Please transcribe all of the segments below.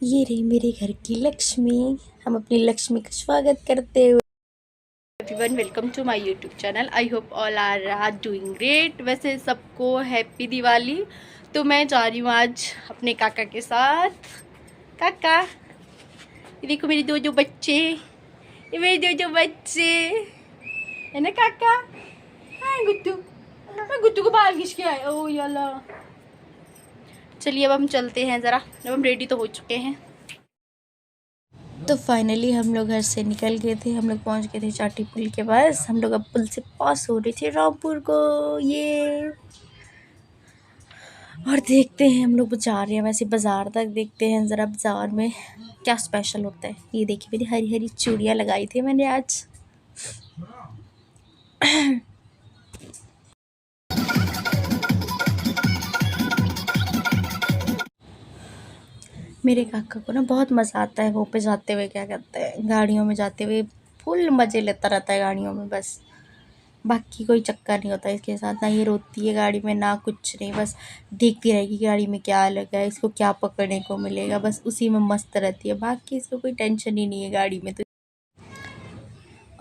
ये रही मेरे घर की लक्ष्मी। हम अपनी लक्ष्मी का स्वागत करते हुए everyone welcome to my YouTube channel. I hope all are doing great. वैसे सबको हैप्पी दिवाली। तो मैं जा रही हूँ आज अपने काका के साथ। काका, ये देखो मेरे दो बच्चे, ये मेरे दो बच्चे है ना काका। हाँ गुट्टू, मैं गुट्टू को बाहर खींच के आए। ओ याला, चलिए अब हम चलते हैं ज़रा। अब हम रेडी तो हो चुके हैं। तो फाइनली हम लोग घर से निकल गए थे। हम लोग पहुंच गए थे चाटी पुल के पास। हम लोग अब पुल से पास हो रहे थे रामपुर को। ये और देखते हैं, हम लोग जा रहे हैं वैसे बाज़ार तक। देखते हैं ज़रा बाज़ार में क्या स्पेशल होता है। ये देखिए मेरी हरी हरी चूड़ियाँ लगाई थी मैंने आज। मेरे काका को ना बहुत मज़ा आता है वो पे जाते हुए, क्या कहते हैं, गाड़ियों में जाते हुए फुल मज़े लेता रहता है गाड़ियों में। बस बाकी कोई चक्कर नहीं होता इसके साथ। ना ये रोती है गाड़ी में ना कुछ नहीं, बस देखती रहेगी गाड़ी में क्या लगा है, इसको क्या पकड़ने को मिलेगा, बस उसी में मस्त रहती है। बाकी इसको कोई टेंशन ही नहीं है गाड़ी में तो।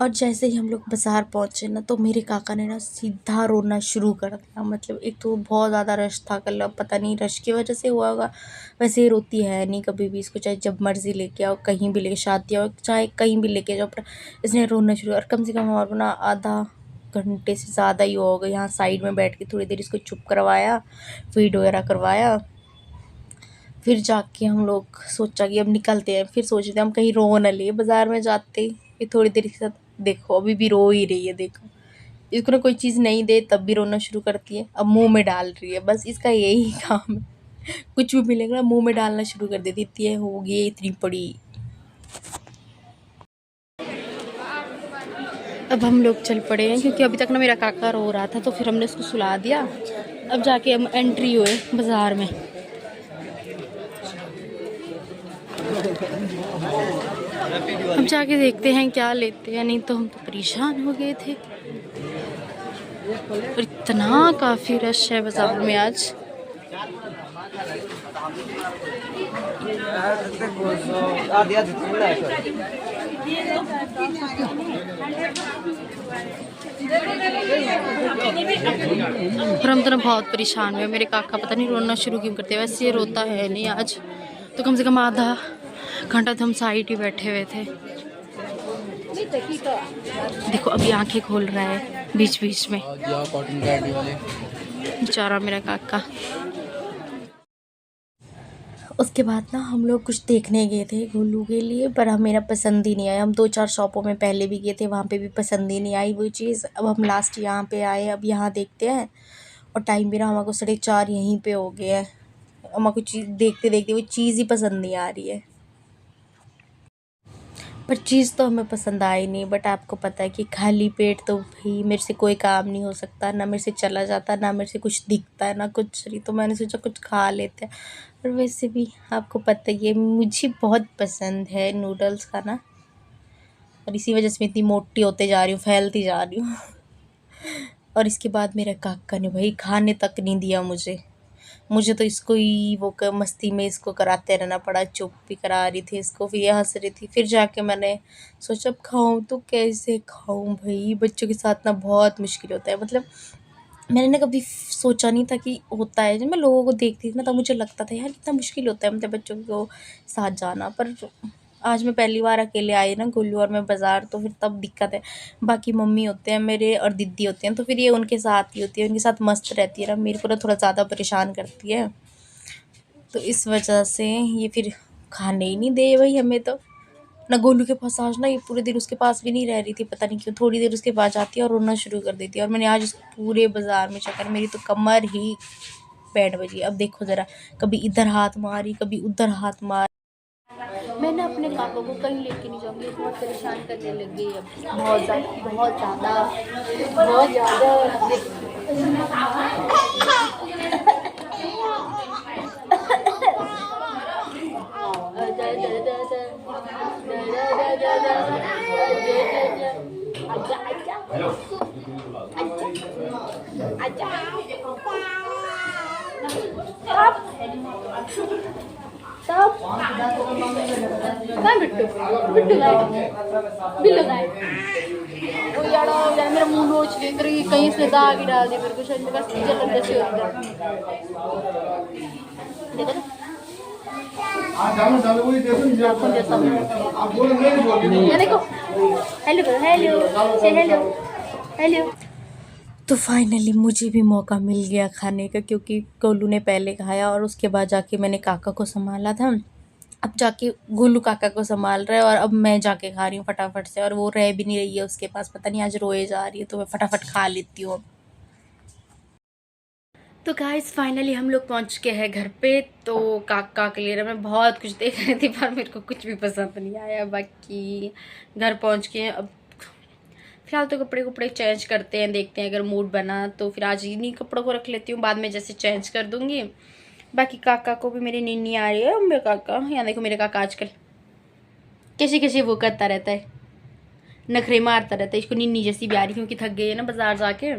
और जैसे ही हम लोग बाज़ार पहुँचे ना, तो मेरे काका ने ना सीधा रोना शुरू कर दिया। मतलब एक तो बहुत ज़्यादा रश था कल, अब पता नहीं रश की वजह से हुआ होगा। वैसे ये रोती है नहीं कभी भी, इसको चाहे जब मर्ज़ी लेके आओ, कहीं भी लेके, शादी हो चाहे कहीं भी लेके जाओ, पर इसने रोना शुरू। और कम से कम और ना आधा घंटे से ज़्यादा ही हो गया। यहाँ साइड में बैठ के थोड़ी देर इसको चुप करवाया, फीड वगैरह करवाया। फिर जाके हम लोग सोचा कि अब निकलते हैं। फिर सोच रहे थे हम कहीं रो न लिए बाज़ार में जाते ही। फिर थोड़ी देर के साथ देखो अभी भी रो ही रही है। देखो इसको ना कोई चीज़ नहीं दे तब भी रोना शुरू करती है। अब मुंह में डाल रही है, बस इसका यही काम है। कुछ भी मिलेगा ना मुंह में डालना शुरू कर देती। इतनी है हो गई इतनी बड़ी। अब हम लोग चल पड़े हैं क्योंकि अभी तक ना मेरा काका रो रहा था, तो फिर हमने उसको सुला दिया। अब जाके हम एंट्री हुए बाज़ार में। अब जाके देखते हैं क्या लेते हैं, नहीं तो हम तो परेशान हो गए थे। और इतना काफ़ी रश है बाज़ार में आज। और हम तो ना बहुत परेशान हुए। मेरे काका पता नहीं रोना शुरू क्यों करते हैं। वैसे ये रोता है नहीं आज, तो कम से कम आधा घंटा तो हम साइड ही बैठे हुए थे। देखो अभी आंखें खोल रहा है बीच बीच में बेचारा मेरा काका। उसके बाद ना हम लोग कुछ देखने गए थे गोलू के लिए, पर हम मेरा पसंद ही नहीं आया। हम 2-4 शॉपों में पहले भी गए थे, वहाँ पे भी पसंद ही नहीं आई वो चीज़। अब हम लास्ट यहाँ पे आए, अब यहाँ देखते हैं। और टाइम भी ना हमारे को 4:30 यहीं पे हो गया है। हमारे को चीज़ देखते देखते वो चीज़ ही पसंद नहीं आ रही है। पर चीज़ तो हमें पसंद आई नहीं। बट आपको पता है कि खाली पेट तो भाई मेरे से कोई काम नहीं हो सकता। ना मेरे से चला जाता, ना मेरे से कुछ दिखता है, ना कुछ नहीं। तो मैंने सोचा कुछ खा लेते हैं। और वैसे भी आपको पता ही है मुझे बहुत पसंद है नूडल्स खाना। और इसी वजह से मैं इतनी मोटी होते जा रही हूँ, फैलती जा रही हूँ। और इसके बाद मेरे काका ने भाई खाने तक नहीं दिया मुझे तो इसको ही वो मस्ती में इसको कराते रहना पड़ा। चुप भी करा रही थी इसको, फिर ये हंस रही थी। फिर जाके मैंने सोचा अब खाऊं तो कैसे खाऊं भाई, बच्चों के साथ ना बहुत मुश्किल होता है। मतलब मैंने ना कभी सोचा नहीं था कि होता है। जब मैं लोगों को देखती थी ना तब मुझे लगता था यार कितना मुश्किल होता है मतलब बच्चों को साथ जाना। पर आज मैं पहली बार अकेले आई ना गोलू और मैं बाज़ार, तो फिर तब दिक्कत है। बाकी मम्मी होते हैं मेरे और दीदी होते हैं, तो फिर ये उनके साथ ही होती है, उनके साथ मस्त रहती है ना। मेरे को ना थोड़ा ज़्यादा परेशान करती है, तो इस वजह से ये फिर खाने ही नहीं दे भाई हमें तो। ना गोलू के पास आज ना ये पूरे दिन उसके पास भी नहीं रह रही थी, पता नहीं क्यों। थोड़ी देर उसके पास जाती है और रोना शुरू कर देती है। और मैंने आज इस पूरे बाज़ार में चक्कर, मेरी तो कमर ही बैठ बजी। अब देखो ज़रा, कभी इधर हाथ मारी कभी उधर हाथ मार। मैं ना अपने काका को कहीं लेके नहीं जाऊँगी, बहुत परेशान करने लग गई अब। बहुत ज़्यादा बहुत ज़्यादा बहुत ज़्यादा। तब कहाँ बिट्टू बिट्टू गाय बिल्लो गाय वो यार यार मेरा मुंह नोच ले इधर कहीं से दाग ही डाल दे मेरे को शायद मेरे पास जलन जैसी होती है देखो तो ये देखो हेलो हेलो से हेलो हेलो। तो फाइनली मुझे भी मौका मिल गया खाने का, क्योंकि गोलू ने पहले खाया और उसके बाद जाके मैंने काका को संभाला था। अब जाके गोलू काका को संभाल रहा है और अब मैं जाके खा रही हूँ फटाफट से, और वो रह भी नहीं रही है उसके पास, पता नहीं आज रोए जा रही है, तो मैं फटाफट खा लेती हूँ अब। तो गाइस फाइनली हम लोग पहुँच के हैं घर पे। तो काका के लिए मैं बहुत कुछ देख रही थी पर मेरे को कुछ भी पसंद नहीं आया। बाकी घर पहुँच के अब फिलहाल तो कपड़े चेंज करते हैं, देखते हैं अगर मूड बना तो फिर आज इन्हीं कपड़ों को रख लेती हूँ, बाद में जैसे चेंज कर दूंगी। बाकी काका को भी मेरी नीनी आ रही है, मेरे काका यहाँ देखो, मेरे काका आजकल कैसे कैसे वो करता रहता है, नखरे मारता रहता है। इसको नीनी जैसी भी आ रही क्योंकि थक गई है ना बाजार जाके,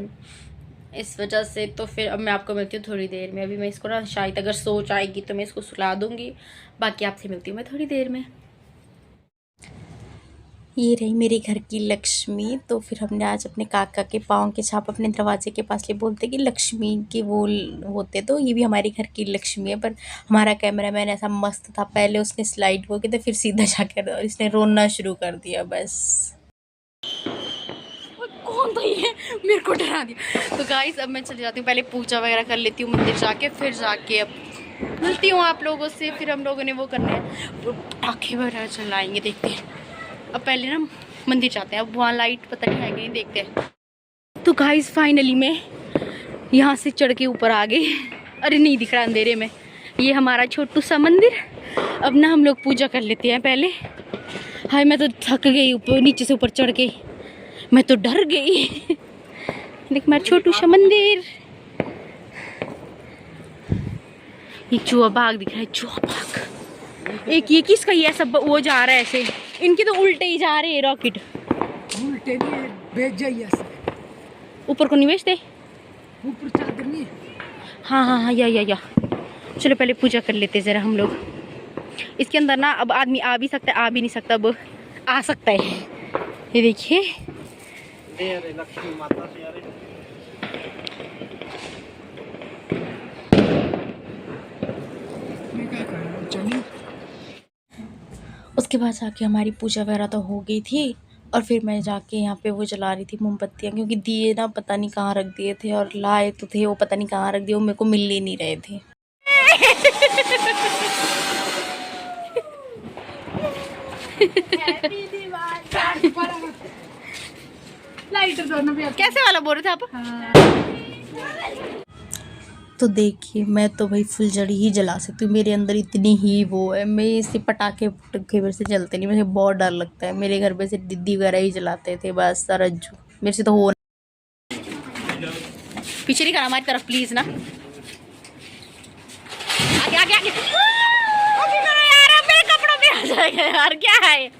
इस वजह से। तो फिर अब मैं आपको मिलती हूँ थोड़ी देर में। अभी मैं इसको ना शायद अगर सोच आएगी तो मैं इसको सुला दूँगी, बाकी आपसे मिलती हूँ मैं थोड़ी देर में। ये रही मेरे घर की लक्ष्मी। तो फिर हमने आज अपने काका के पाँव के छाप अपने दरवाजे के पास ले, बोलते कि लक्ष्मी के वो होते, तो ये भी हमारे घर की लक्ष्मी है। पर हमारा कैमरामैन ऐसा मस्त था, पहले उसने स्लाइड वो किया, फिर सीधा जाकर और इसने रोना शुरू कर दिया बस। कौन था ये, मेरे को डरा दिया। तो गाइस अब मैं चली जाती हूँ, पहले पूजा वगैरह कर लेती हूँ मंदिर जाके, फिर जाके अब मिलती हूँ आप लोगों से। फिर हम लोगों ने वो करना है, पटाखे वगैरह चलाएंगे, देखते हैं। अब पहले ना मंदिर जाते हैं, अब वहाँ लाइट पता नहीं है कि नहीं, देखते हैं। तो गाइस फाइनली मैं यहाँ से चढ़ के ऊपर आ गई। अरे नहीं दिख रहा अंधेरे में, ये हमारा छोटू सा मंदिर। अब ना हम लोग पूजा कर लेते हैं पहले। हाय मैं तो थक गई, ऊपर नीचे से ऊपर चढ़ के मैं तो डर गई। देख मेरा छोटू सा मंदिर। एक चूहा बाग दिख रहा है, चूहा बाग। एक ये किसका ये सब वो जा रहा है ऐसे, इनके तो उल्टे ही जा रहे हैं रॉकेट। उल्टे नहीं भेज जाइए, ऊपर को नहीं भेजते, ऊपर चादर नहीं। हाँ हाँ हाँ या चलो पहले पूजा कर लेते जरा हम लोग। इसके अंदर ना अब आदमी आ भी सकता है, आ भी नहीं सकता, अब आ सकता है। ये देखिए लक्ष्मी माता से आ रही। उसके बाद जाके हमारी पूजा वगैरह तो हो गई थी, और फिर मैं जाके यहाँ पे वो जला रही थी मोमबत्तियाँ, क्योंकि दिए ना पता नहीं कहाँ रख दिए थे, और लाए तो थे वो पता नहीं कहाँ रख दिए, वो मेरे को मिल ही नहीं रहे थे। लाइटर दोनों भी कैसे वाला बोल रहे थे आप? हाँ। तो देखिए मैं तो भाई फुलझड़ी ही जला सकती हूँ, मेरे अंदर इतनी ही वो है, मैं इसे पटाखे मेरे से चलते नहीं, मुझे बहुत डर लगता है। मेरे घर पे से दीदी वगैरह ही जलाते थे बस, रज्जू मेरे से तो हो। पीछे नहीं करा हमारी तरफ प्लीज ना, आगे आगे आगे यार, मेरे कपड़ों पे आ जाएगा यार, क्या है।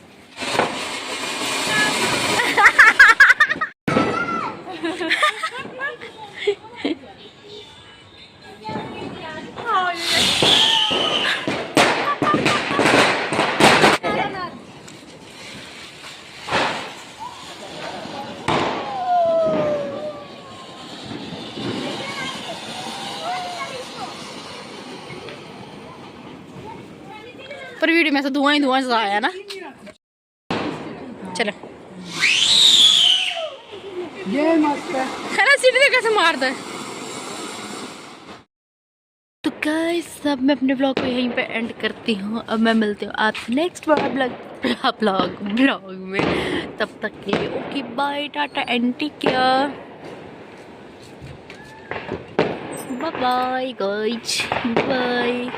पर वीडियो में से धुआं ही धुआं आया ना। चलो ये मस्त है ना, सीढ़ी कैसे मार दे। तो गाइस सब मैं अपने ब्लॉग को यहीं पे एंड करती हूँ। अब मैं मिलती हूँ आपसे नेक्स्ट ब्लॉग में, तब तक के लिए okay bye ta-ta and take care, bye bye guys, bye.